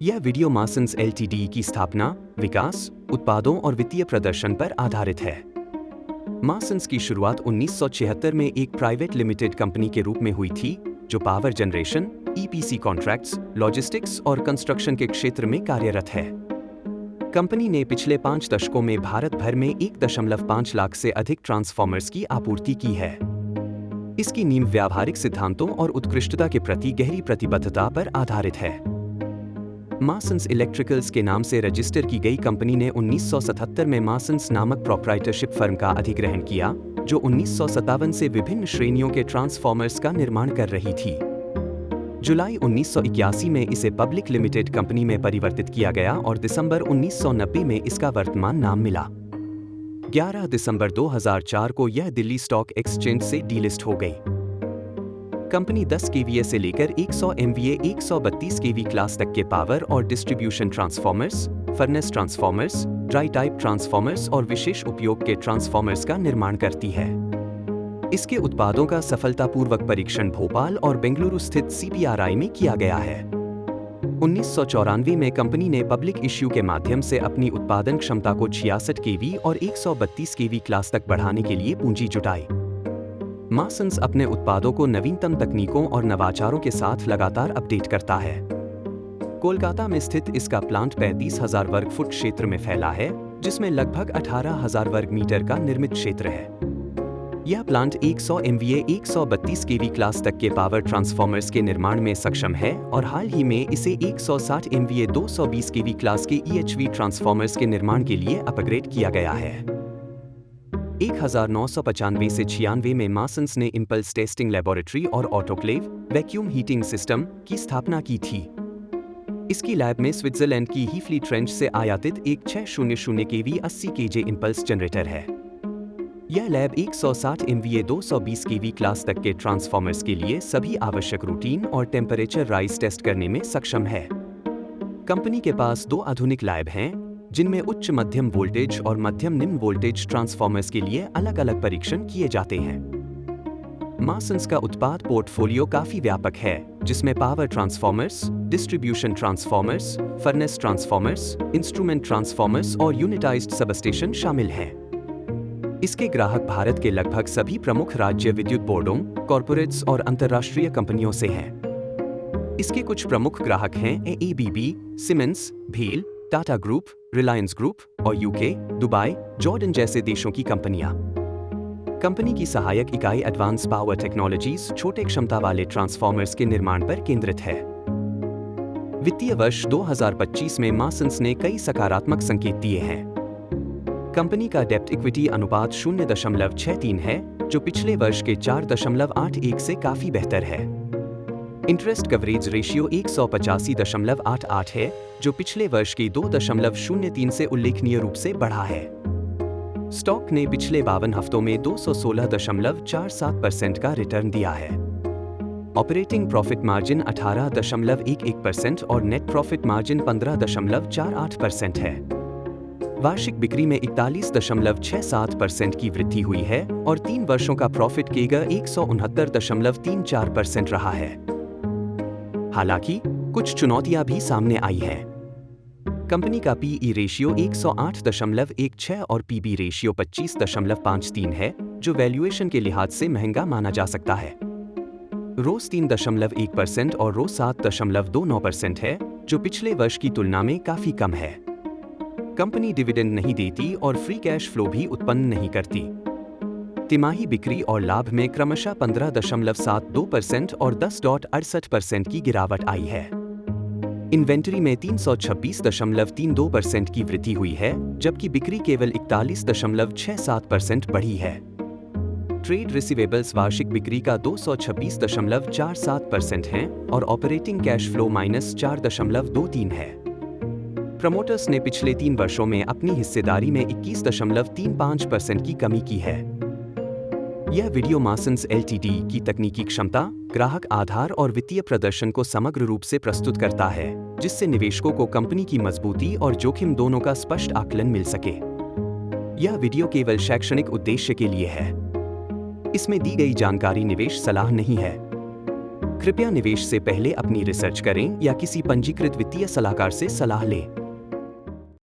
यह video मासन्स LTD की स्थापना, विकास, उत्पादों और वित्तीय प्रदर्शन पर आधारित है। मासन्स की शुरुआत 1976 में एक प्राइवेट लिमिटेड कंपनी के रूप में हुई थी, जो power generation, EPC contracts, logistics और कंस्ट्रक्शन के क्षेत्र में कार्यरत है। कंपनी ने पिछले 5 दशकों में भारत भर में 1.5 लाख से अधिक ट्रांसफॉर्मर्स की आपूर्ति की है। इसकी नींव व्यावहारिक सिद्धांतों और उत्कृष्टता के प्रति गहरी प्रतिबद्धता पर आधारित है। मासन्स इलेक्ट्रिकल्स के नाम से रजिस्टर की गई कंपनी ने 1977 में मासन्स नामक प्रोप्राइटरशिप फर्म का अधिग्रहण किया, जो 1957 से विभिन्न श्रेणियों के ट्रांसफॉर्मर्स का निर्माण कर रही थी। जुलाई 1981 में इसे पब्लिक लिमिटेड कंपनी में परिवर्तित किया गया और दिसंबर 1990 में इसका वर्तमान नाम मिला। 11 दिसंबर 2004 को यह दिल्ली स्टॉक एक्सचेंज से डीलिस्ट हो गई। कंपनी 10 केवीए से लेकर 100 एमवीए 132 केवी क्लास तक के पावर और distribution transformers, furnace transformers, dry type transformers और विशेष उपयोग के ट्रांसफॉर्मर्स का निर्माण करती है। इसके उत्पादों का सफलतापूर्वक परीक्षण भोपाल और बेंगलुरु स्थित सीपीआरआई में किया गया है। 1994 में कंपनी ने पब्लिक इश्यू के माध्यम से अपनी उत्पादन क्षमता को 66 केवी और 132 केवी क्लास तक बढ़ाने के लिए पूंजी जुटाई। मासन्स अपने उत्पादों को नवीनतम तकनीकों और नवाचारों के साथ लगातार अपडेट करता है। कोलकाता में स्थित इसका प्लांट 35,000 वर्ग फुट क्षेत्र में फैला है, जिसमें लगभग 18,000 वर्ग मीटर का निर्मित क्षेत्र है। यह प्लांट 100 एमवीए 132 केवी क्लास तक के पावर ट्रांसफॉर्मर्स के निर्माण में सक्षम है और हाल ही में इसे 160 एमवीए 220 केवी क्लास के ईएचवी ट्रांसफॉर्मर्स के निर्माण के लिए अपग्रेड किया गया है। 1995 से 96 में मासन्स ने इंपल्स टेस्टिंग लेबोरेटरी और ऑटोक्लेव वैक्यूम हीटिंग सिस्टम की स्थापना की थी। इसकी लैब में स्विट्जरलैंड की हीफली ट्रेंच से आयातित एक 600 केवी 80 केजे इंपल्स जनरेटर है। यह लैब 160 एमवीए 220 केवी क्लास तक के ट्रांसफॉर्मर्स के लिए सभी आवश्यक रूटीन और टेम्परेचर राइज टेस्ट करने में सक्षम है। कंपनी के पास 2 आधुनिक लैब हैं, जिनमें उच्च मध्यम वोल्टेज और मध्यम निम्न वोल्टेज ट्रांसफॉर्मर्स के लिए अलग-अलग परीक्षण किए जाते हैं। मासन्स का उत्पाद पोर्टफोलियो काफी व्यापक है, जिसमें power transformers, distribution transformers, furnace transformers, instrument transformers और यूनिटाइज्ड सबस्टेशन शामिल हैं। इसके ग्राहक भारत के लगभग सभी प्रमुख राज्य विद्युत बोर्डों, कॉर्पोरेट्स और अंतर्राष्ट्रीय कंपनियों से हैं। इसके कुछ प्रमुख ग्राहक हैं एबीबी, सीमेंस, भेल, टाटा ग्रुप, रिलायंस ग्रुप और यूके, दुबई, जॉर्डन जैसे देशों की कंपनियां। कंपनी की सहायक इकाई एडवांस पावर टेक्नोलॉजीज छोटे क्षमता वाले ट्रांसफॉर्मर्स के निर्माण पर केंद्रित है। वित्तीय वर्ष 2025 में मासन्स ने कई सकारात्मक संकेत दिए हैं। कंपनी का डेब्ट इक्विटी अनुपात 0.63 है, जो पिछले वर्ष के 4.81 से काफी बेहतर है। इंटरेस्ट कवरेज रेशियो 185.88 है, जो पिछले वर्ष के 2.03 से उल्लेखनीय रूप से बढ़ा है। स्टॉक ने पिछले 52 हफ्तों में 216.47% का रिटर्न दिया है। ऑपरेटिंग प्रॉफिट मार्जिन 18.11% और नेट प्रॉफिट मार्जिन 15.48% है। वार्षिक बिक्री में 41.67% की वृद्धि हुई है और 3 वर्षों का प्रॉफिट केगर 169.34% रहा है। हालांकि कुछ चुनौतियां भी सामने आई हैं। कंपनी का पीई रेशियो 108.16 और पीबी रेशियो 25.53 है, जो वैल्यूएशन के लिहाज से महंगा माना जा सकता है। रोस 3.1% और रोस 7.29% है, जो पिछले वर्ष की तुलना में काफी कम है। कंपनी डिविडेंड नहीं देती और फ्री कैश फ्लो भी उत्पन्न नहीं करती। तिमाही बिक्री और लाभ में क्रमशः 15.72% और 10.68% की गिरावट आई है। इन्वेंटरी में 326.32% की वृद्धि हुई है, जबकि बिक्री केवल 41.67% बढ़ी है। ट्रेड रिसीवेबल्स वार्षिक बिक्री का 226.47% हैं और ऑपरेटिंग कैश फ्लो -4.23 है। प्रमोटर्स ने पिछले 3 वर्षों में अपनी हिस्सेदारी में 21.35% की कमी की है। यह वीडियो मासन्स एलटीडी की तकनीकी क्षमता, ग्राहक आधार और वित्तीय प्रदर्शन को समग्र रूप से प्रस्तुत करता है, जिससे निवेशकों को कंपनी की मजबूती और जोखिम दोनों का स्पष्ट आकलन मिल सके। यह वीडियो केवल शैक्षणिक उद्देश्य के लिए है। इसमें दी गई जानकारी निवेश सलाह नहीं है। कृपया निवेश से पहले अपनी रिसर्च करें या किसी पंजीकृत वित्तीय सलाहकार से सलाह लें।